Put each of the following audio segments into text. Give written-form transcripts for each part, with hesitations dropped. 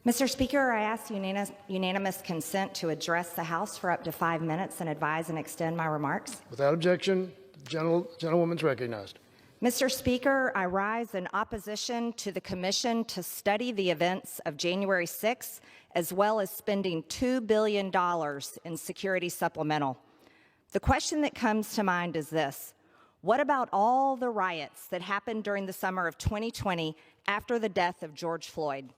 Mr. Speaker, I ask unanimous consent to address the House for up to 5 minutes and advise and extend my remarks. Without objection, the gentlewoman's recognized. Mr. Speaker, I rise in opposition to the Commission to study the events of January 6th, as well as spending $2 billion in security supplemental. The question that comes to mind is this: what about all the riots that happened during the summer of 2020 after the death of George Floyd?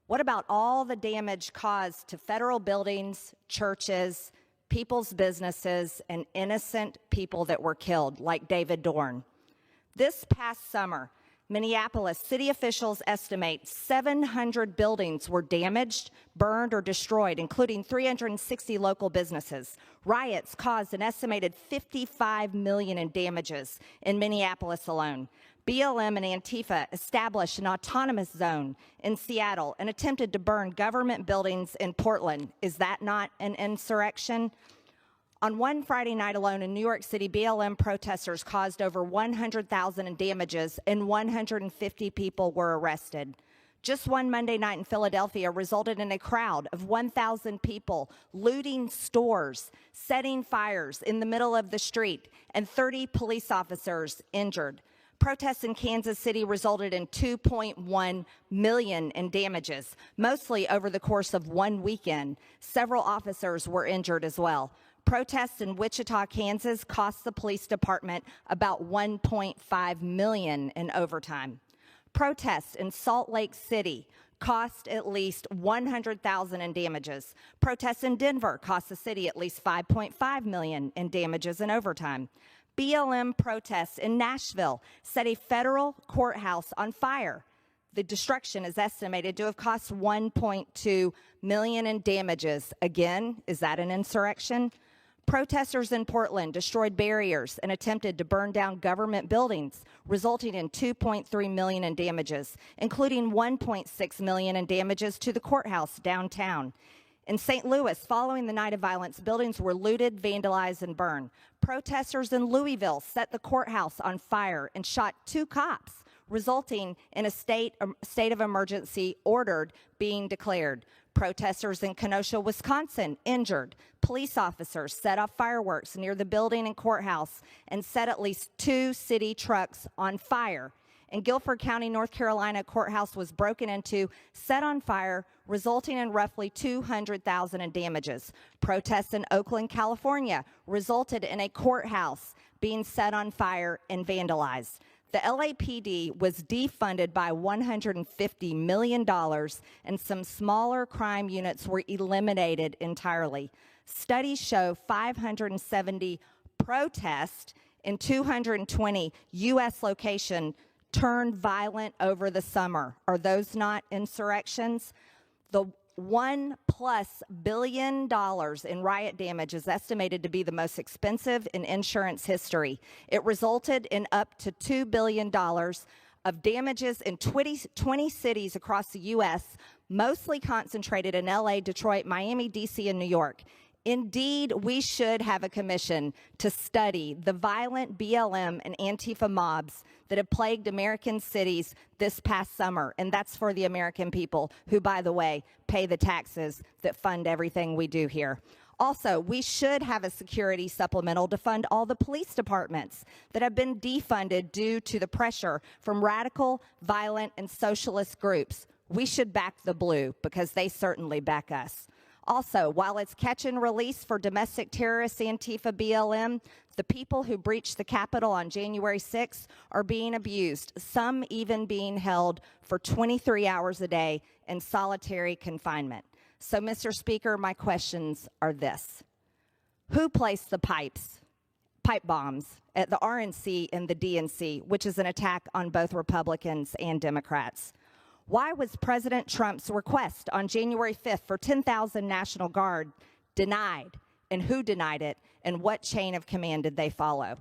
What about all the damage caused to federal buildings, churches, people's businesses, and innocent people that were killed, like David Dorn? This past summer, Minneapolis city officials estimate 700 buildings were damaged, burned, or destroyed, including 360 local businesses. Riots caused an estimated $55 million in damages in Minneapolis alone. BLM and Antifa established an autonomous zone in Seattle and attempted to burn government buildings in Portland. Is that not an insurrection? On one Friday night alone in New York City, BLM protesters caused over $100,000 in damages and 150 people were arrested. Just one Monday night in Philadelphia resulted in a crowd of 1,000 people looting stores, setting fires in the middle of the street, and 30 police officers injured. Protests in Kansas City resulted in $2.1 million in damages, mostly over the course of one weekend. Several officers were injured as well. Protests in Wichita, Kansas cost the police department about $1.5 million in overtime. Protests in Salt Lake City cost at least $100,000 in damages. Protests in Denver cost the city at least $5.5 million in damages and overtime. BLM protests in Nashville set a federal courthouse on fire. The destruction is estimated to have cost $1.2 million in damages. Again, is that an insurrection? Protesters in Portland destroyed barriers and attempted to burn down government buildings, resulting in $2.3 million in damages, including $1.6 million in damages to the courthouse downtown. In St. Louis, following the night of violence, buildings were looted, vandalized, and burned. Protesters in Louisville set the courthouse on fire and shot 2 cops, resulting in a state of emergency ordered being declared. Protesters in Kenosha, Wisconsin, injured. Police officers set off fireworks near the building and courthouse and set at least 2 city trucks on fire. In Guilford County, North Carolina, a courthouse was broken into, set on fire, resulting in roughly $200,000 in damages. Protests in Oakland, California, resulted in a courthouse being set on fire and vandalized. The LAPD was defunded by $150 million, and some smaller crime units were eliminated entirely. Studies show 570 protests in 220 U.S. locations turned violent over the summer. Are those not insurrections? The $1+ billion in riot damage is estimated to be the most expensive in insurance history. It resulted in up to $2 billion of damages in 20 cities across the U.S., mostly concentrated in LA, Detroit, Miami, D.C., and New York. Indeed, we should have a commission to study the violent BLM and Antifa mobs that have plagued American cities this past summer, and that's for the American people who, by the way, pay the taxes that fund everything we do here. Also, we should have a security supplemental to fund all the police departments that have been defunded due to the pressure from radical, violent, and socialist groups. We should back the blue because they certainly back us. Also, while it's catch and release for domestic terrorists, Antifa, BLM, the people who breached the Capitol on January 6th are being abused, some even being held for 23 hours a day in solitary confinement. So, Mr. Speaker, my questions are this. Who placed the pipe bombs at the RNC and the DNC, which is an attack on both Republicans and Democrats? Why was President Trump's request on January 5th for 10,000 National Guard denied? And who denied it? And what chain of command did they follow?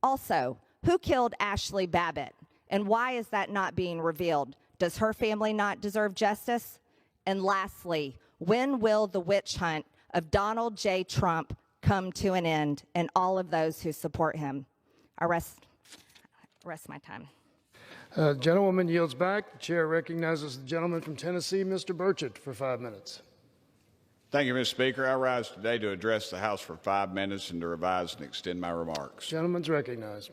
Also, who killed Ashley Babbitt? And why is that not being revealed? Does her family not deserve justice? And lastly, when will the witch hunt of Donald J. Trump come to an end and all of those who support him? I rest my time. Gentlewoman yields back. The chair recognizes the gentleman from Tennessee, Mr. Burchett, for 5 minutes. Thank you, Mr. Speaker. I rise today to address the House for 5 minutes and to revise and extend my remarks. Gentleman's recognized.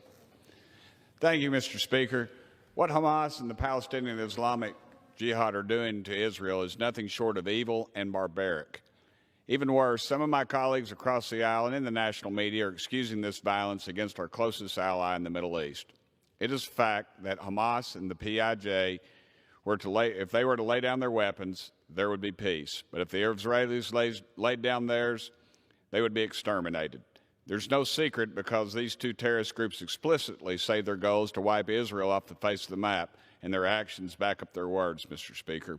Thank you, Mr. Speaker. What Hamas and the Palestinian Islamic Jihad are doing to Israel is nothing short of evil and barbaric. Even worse, some of my colleagues across the aisle and in the national media are excusing this violence against our closest ally in the Middle East. It is a fact that Hamas and the PIJ if they were to lay down their weapons, there would be peace. But if the Israelis laid down theirs, they would be exterminated. There's no secret because these two terrorist groups explicitly say their goal is to wipe Israel off the face of the map, and their actions back up their words, Mr. Speaker.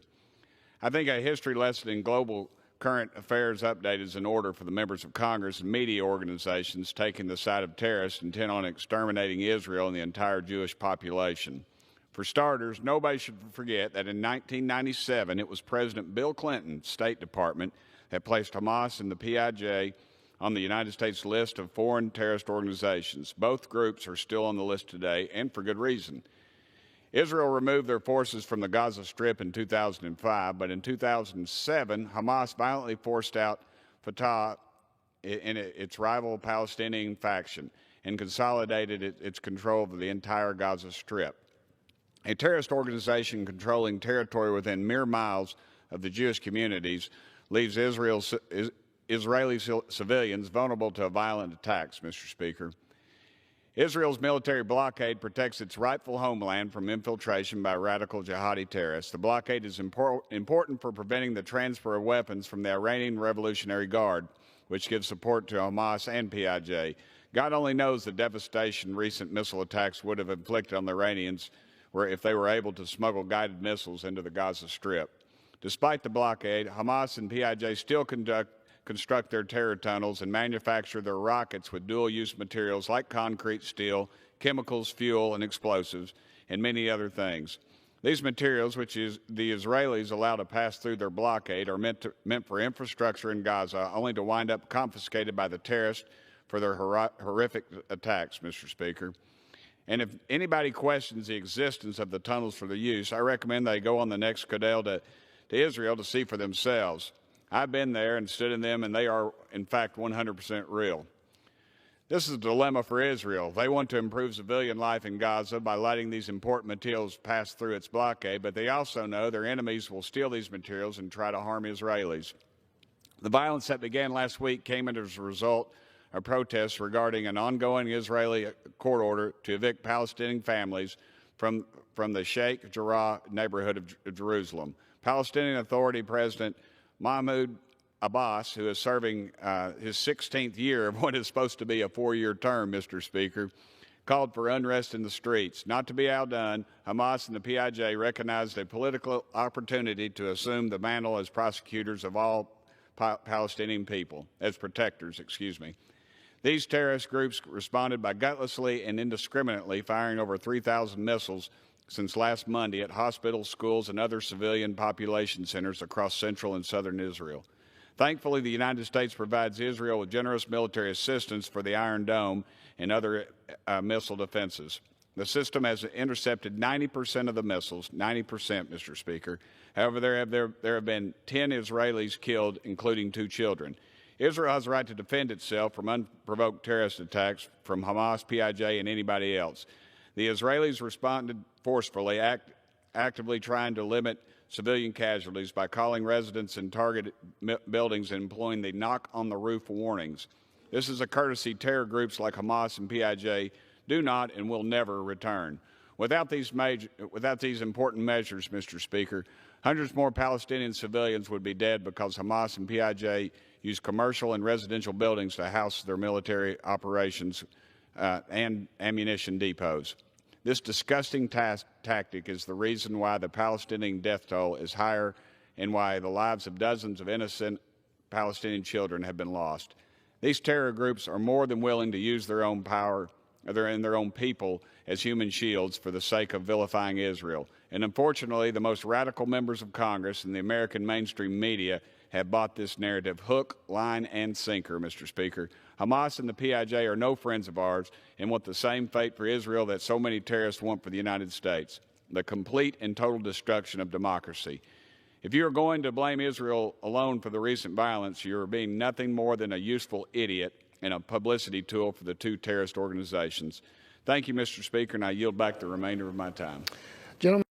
I think a history lesson in global current affairs update is in order for the members of Congress and media organizations taking the side of terrorists intent on exterminating Israel and the entire Jewish population. For starters, nobody should forget that in 1997, it was President Bill Clinton's State Department that placed Hamas and the PIJ on the United States list of foreign terrorist organizations. Both groups are still on the list today, and for good reason. Israel removed their forces from the Gaza Strip in 2005, but in 2007, Hamas violently forced out Fatah in its rival Palestinian faction and consolidated its control of the entire Gaza Strip. A terrorist organization controlling territory within mere miles of the Jewish communities leaves Israeli civilians vulnerable to violent attacks, Mr. Speaker. Israel's military blockade protects its rightful homeland from infiltration by radical jihadi terrorists. The blockade is important for preventing the transfer of weapons from the Iranian Revolutionary Guard, which gives support to Hamas and PIJ. God only knows the devastation recent missile attacks would have inflicted on the Iranians if they were able to smuggle guided missiles into the Gaza Strip. Despite the blockade, Hamas and PIJ still construct their terror tunnels and manufacture their rockets with dual-use materials like concrete, steel, chemicals, fuel, and explosives, and many other things. These materials, which the Israelis allow to pass through their blockade, are meant for infrastructure in Gaza, only to wind up confiscated by the terrorists for their horrific attacks, Mr. Speaker. And if anybody questions the existence of the tunnels for their use, I recommend they go on the next Kodel to Israel to see for themselves. I've been there and stood in them, and they are, in fact, 100% real. This is a dilemma for Israel. They want to improve civilian life in Gaza by letting these important materials pass through its blockade, but they also know their enemies will steal these materials and try to harm Israelis. The violence that began last week came as a result of protests regarding an ongoing Israeli court order to evict Palestinian families from the Sheikh Jarrah neighborhood of Jerusalem. Palestinian Authority President Mahmoud Abbas, who is serving his 16th year of what is supposed to be a 4-year term, Mr. Speaker, called for unrest in the streets. Not to be outdone, Hamas and the PIJ recognized a political opportunity to assume the mantle as prosecutors of all Palestinian people, as protectors, excuse me. These terrorist groups responded by gutlessly and indiscriminately firing over 3,000 missiles since last Monday at hospitals, schools, and other civilian population centers across central and southern Israel. Thankfully, the United States provides Israel with generous military assistance for the Iron Dome and other missile defenses. The system has intercepted 90% of the missiles, 90%, Mr. Speaker. However, there have been 10 Israelis killed, including 2 children. Israel has the right to defend itself from unprovoked terrorist attacks from Hamas, PIJ, and anybody else. The Israelis responded forcefully, actively trying to limit civilian casualties by calling residents in targeted buildings and employing the knock-on-the-roof warnings. This is a courtesy terror groups like Hamas and PIJ do not and will never return. Without these important measures, Mr. Speaker, hundreds more Palestinian civilians would be dead because Hamas and PIJ use commercial and residential buildings to house their military operations and ammunition depots. This disgusting tactic is the reason why the Palestinian death toll is higher and why the lives of dozens of innocent Palestinian children have been lost. These terror groups are more than willing to use their own power and their own people as human shields for the sake of vilifying Israel. And unfortunately, the most radical members of Congress and the American mainstream media have bought this narrative hook, line, and sinker, Mr. Speaker. Hamas and the PIJ are no friends of ours and want the same fate for Israel that so many terrorists want for the United States. the complete and total destruction of democracy. If you are going to blame Israel alone for the recent violence, you are being nothing more than a useful idiot and a publicity tool for the two terrorist organizations. Thank you, Mr. Speaker, and I yield back the remainder of my time. Gentlemen.